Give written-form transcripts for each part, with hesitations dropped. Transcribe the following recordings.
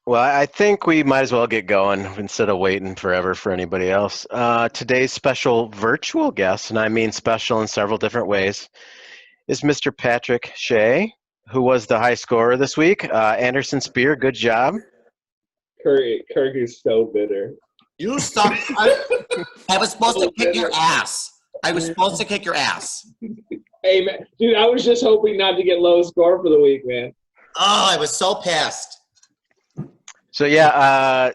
Well, I think we might as well get going instead of waiting forever for anybody else. Today's special virtual guest, and I mean special in several different ways, is Mr. Patrick Shea, who was the high scorer this week. Anderson Spear, good job. Kirk is so bitter. You suck. I was supposed to kick your ass. I was supposed to kick your ass. Hey, man. Dude, I was just hoping not to get low score for the week, man. Oh, I was so pissed. So yeah,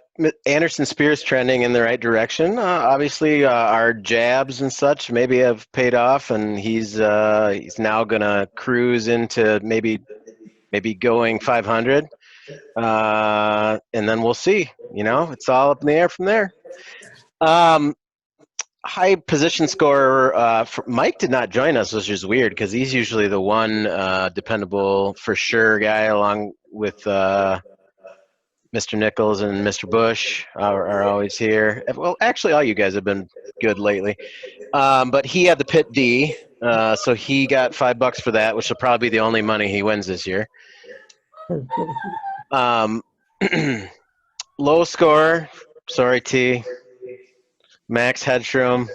Anderson Spears trending in the right direction. Obviously, our jabs and such maybe have paid off, and he's now gonna cruise into maybe going 500, and then we'll see. You know, it's all up in the air from there. High position scorer Mike did not join us, which is weird because he's usually the one dependable for sure guy, along with Mr. Nichols and Mr. Bush are always here. Well, actually, all you guys have been good lately. But he had the pit D, so he got $5 for that, which will probably be the only money he wins this year. Low score, sorry T. Max Hedstrom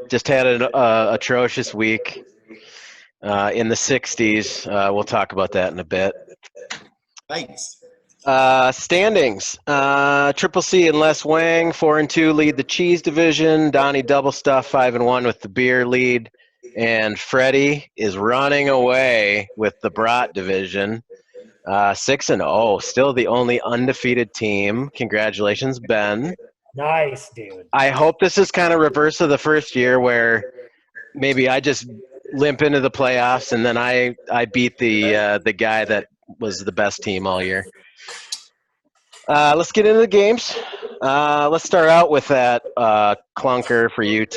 just had an atrocious week in the 60s. We'll talk about that in a bit. Thanks. Standings. Triple C and Les Wang 4-2 lead the cheese division. Donnie Double Stuff 5-1 with the beer lead, and Freddie is running away with the brat division. 6-0, still the only undefeated team. Congratulations, Ben. Nice, dude. I hope this is kind of reverse of the first year where maybe I just limp into the playoffs and then I beat the guy that was the best team all year. Let's get into the games. Let's start out with that clunker for UT.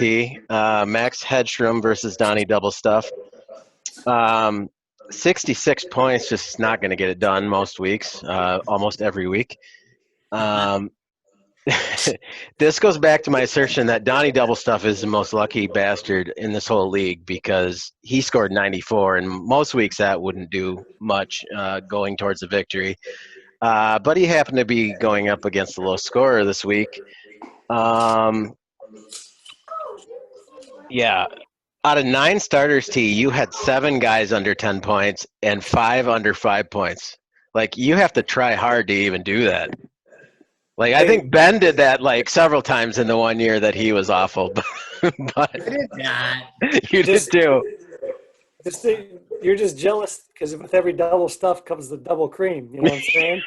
Max Hedstrom versus Donnie Double Stuff. 66 points, just not going to get it done most weeks, almost every week. This goes back to my assertion that Donnie Double Stuff is the most lucky bastard in this whole league because he scored 94, and most weeks that wouldn't do much going towards a victory. But he happened to be going up against the low scorer this week. Yeah. Out of 9 starters, T, you had 7 guys under 10 points and 5 under 5 points. Like, you have to try hard to even do that. Like, I think Ben did that, like, several times in the one year that he was awful. But I did not. You did too. You're just jealous because with every double stuff comes the double cream. You know what I'm saying?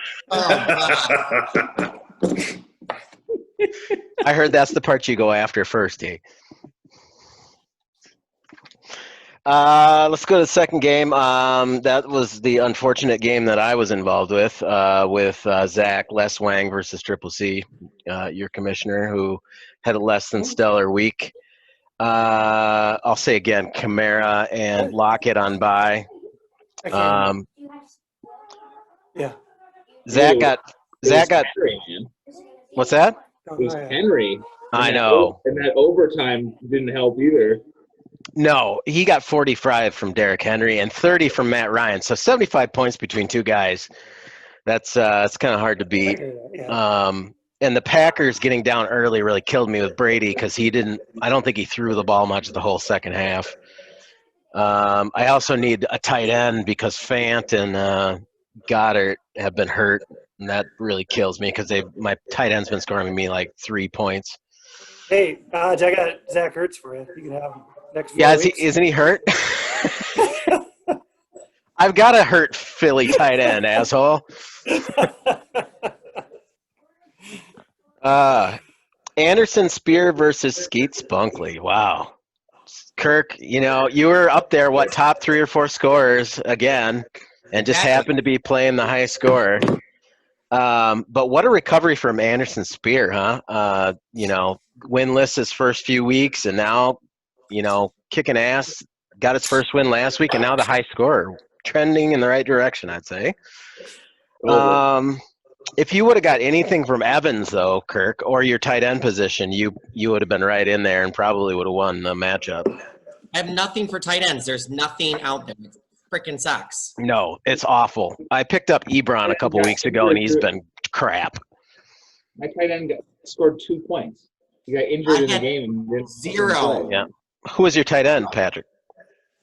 I heard that's the part you go after first, T. Let's go to the second game. That was the unfortunate game that I was involved with Zach, Les Wang versus Triple C, your commissioner, who had a less than stellar week. I'll say again, Kamara and Lockett on bye. Yeah. Zach got. Henry, man. What's that? It was Henry. I know. And that overtime didn't help either. No, he got 45 from Derrick Henry and 30 from Matt Ryan. So 75 points between two guys. That's it's kind of hard to beat. Yeah. And the Packers getting down early really killed me with Brady because I don't think he threw the ball much the whole second half. I also need a tight end because Fant and Goddard have been hurt, and that really kills me because my tight end's been scoring me like 3 points. Hey, I got Zach Ertz for you. You can have him next 4 Yeah, weeks. isn't he hurt? I've got a hurt Philly tight end, asshole. Anderson Spear versus Skeet Spunkley. Wow. Kirk, you were up there, top 3 or 4 scorers again, and just happened to be playing the high scorer. But what a recovery from Anderson Spear, huh? Winless his first few weeks, and now, kicking ass. Got his first win last week, and now the high scorer. Trending in the right direction, I'd say. If you would have got anything from Evans, though, Kirk, or your tight end position, you would have been right in there and probably would have won the matchup. I have nothing for tight ends. There's nothing out there. It freaking sucks. No, it's awful. I picked up Ebron a couple weeks ago, and he's been crap. My tight end scored 2 points. He got injured in the game and didn't 0. Yeah. Who was your tight end, Patrick?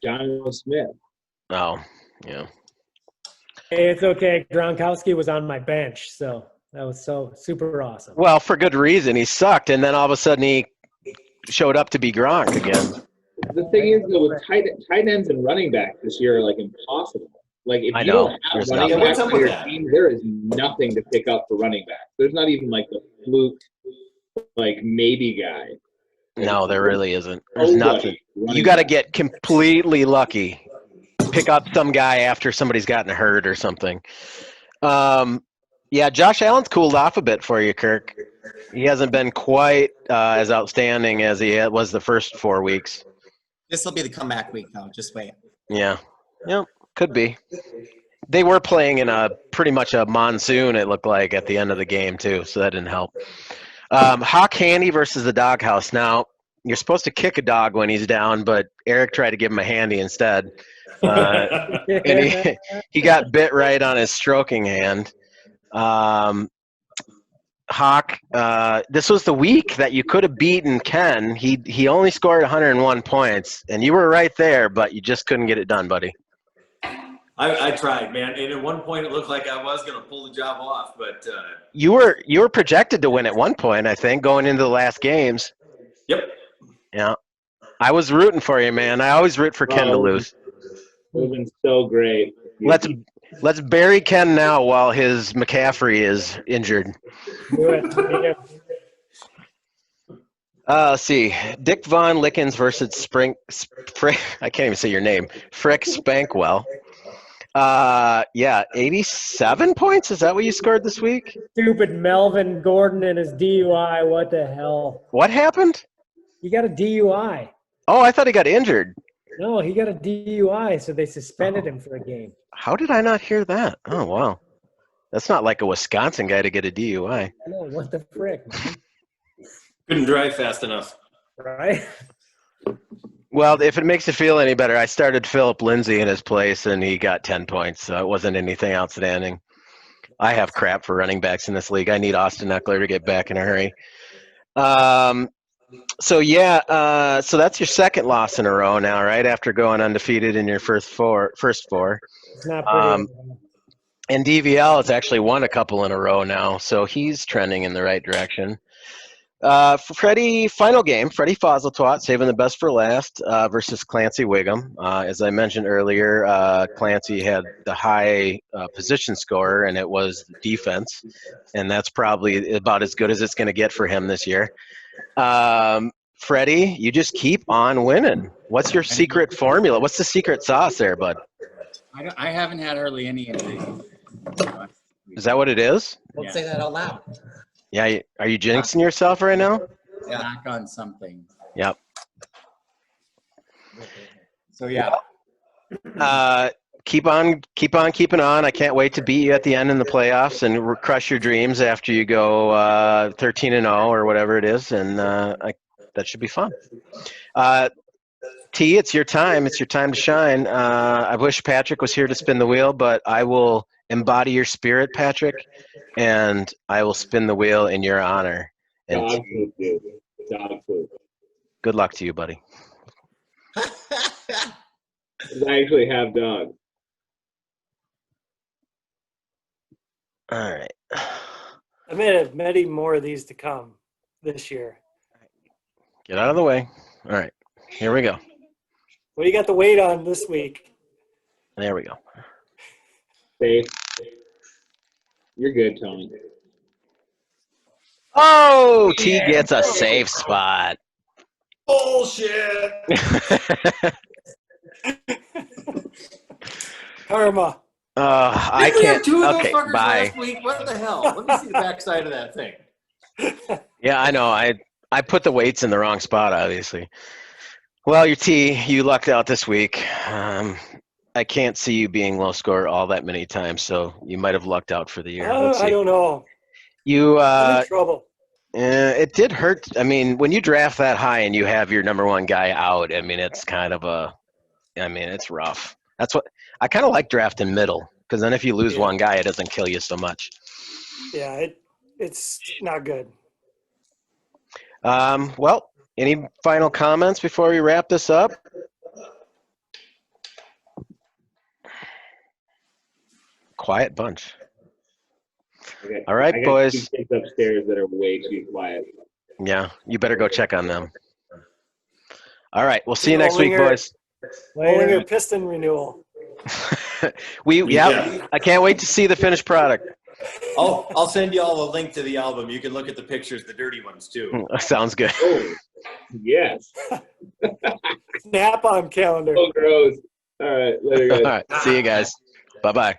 Jonathan Smith. Oh, yeah. Hey, it's okay. Gronkowski was on my bench, so that was so super awesome. Well, for good reason. He sucked, and then all of a sudden he showed up to be Gronk again. The thing is, though, with tight ends and running backs this year are like impossible. Like if I you know. don't have There's running nothing. backs What's up on with your that? team, there is nothing to pick up for running backs. There's not even like the fluke, like maybe guy. No, there really isn't. There's Nobody nothing. running You got to back. get completely lucky. Pick up some guy after somebody's gotten hurt or something. Yeah, Josh Allen's cooled off a bit for you, Kirk. He hasn't been quite as outstanding as he was the first 4 weeks. This will be the comeback week, though. Just wait. Yeah, could be. They were playing in a pretty much a monsoon, it looked like, at the end of the game, too, so that didn't help. Hawk Handy versus the Doghouse. Now, you're supposed to kick a dog when he's down, but Eric tried to give him a handy instead. And he got bit right on his stroking hand. Hawk, this was the week that you could have beaten Ken. He only scored 101 points, and you were right there, but you just couldn't get it done, buddy. I tried, man, and at one point it looked like I was going to pull the job off, but You were projected to win at one point, I think, going into the last games. yep. Yeah, I was rooting for you, man. I always root for Ken to lose. It would have been so great. Let's bury Ken now while his McCaffrey is injured. Do it. Let's see. Dick Von Lickens versus I can't even say your name. Frick Spankwell. Yeah, 87 points. Is that what you scored this week? Stupid Melvin Gordon and his DUI. What the hell? What happened? He got a DUI. Oh, I thought he got injured. No, he got a DUI, so they suspended him for a game. How did I not hear that? Oh, wow. That's not like a Wisconsin guy to get a DUI. No, what the frick, man? Couldn't drive fast enough. Right? Well, if it makes you feel any better, I started Philip Lindsay in his place, and he got 10 points, so it wasn't anything outstanding. I have crap for running backs in this league. I need Austin Eckler to get back in a hurry. So that's your second loss in a row now, right? After going undefeated in your first four. It's not pretty. And DVL has actually won a couple in a row now, so he's trending in the right direction. For Freddie, final game, Freddie Fosseltwat, saving the best for last, versus Clancy Wiggum. As I mentioned earlier, Clancy had the high position score, and it was defense, and that's probably about as good as it's going to get for him this year. Freddie, you just keep on winning. What's your secret formula? What's the secret sauce there, bud? I haven't had hardly any injuries. Is that what it is? Don't say that out loud. Yeah, are you jinxing yourself right now? Knock on something. Yep. So yeah. Keep on keeping on. I can't wait to beat you at the end in the playoffs and crush your dreams after you go 13-0 or whatever it is, and that should be fun. T, it's your time. It's your time to shine. I wish Patrick was here to spin the wheel, but I will embody your spirit, Patrick, and I will spin the wheel in your honor. And Dog food, dude. Dog food. good luck to you, buddy. I actually have dogs. All right. I have many more of these to come this year. Get out of the way. All right. Here we go. What do you got the weight on this week? There we go. Safe. You're good, Tony. Oh, T gets a safe spot. Bullshit. Karma. I Didn't we have can't. two of those Okay, fuckers bye. last week? What the hell? Let me see the backside of that thing. Yeah, I know. I put the weights in the wrong spot, obviously. Well, your T, you lucked out this week. I can't see you being low score all that many times, so you might have lucked out for the year. Let's I see. don't know. You, I'm in trouble. it did hurt. I mean, when you draft that high and you have your number one guy out, I mean, it's kind of it's rough. That's what I kind of like drafting middle, because then if you lose one guy, it doesn't kill you so much. Yeah, it's not good. Well, any final comments before we wrap this up? Quiet bunch. Okay. All right, I got boys. 2 kids upstairs that are way too quiet. Yeah, you better go check on them. All right, we'll see you next week, Olinger- boys. Olinger piston renewal. Yeah. I can't wait to see the finished product. I'll send you all a link to the album. You can look at the pictures, the dirty ones too. Sounds good. Oh, yes. Snap on calendar. So gross. All right, later, guys. All right, see you guys. Bye-bye.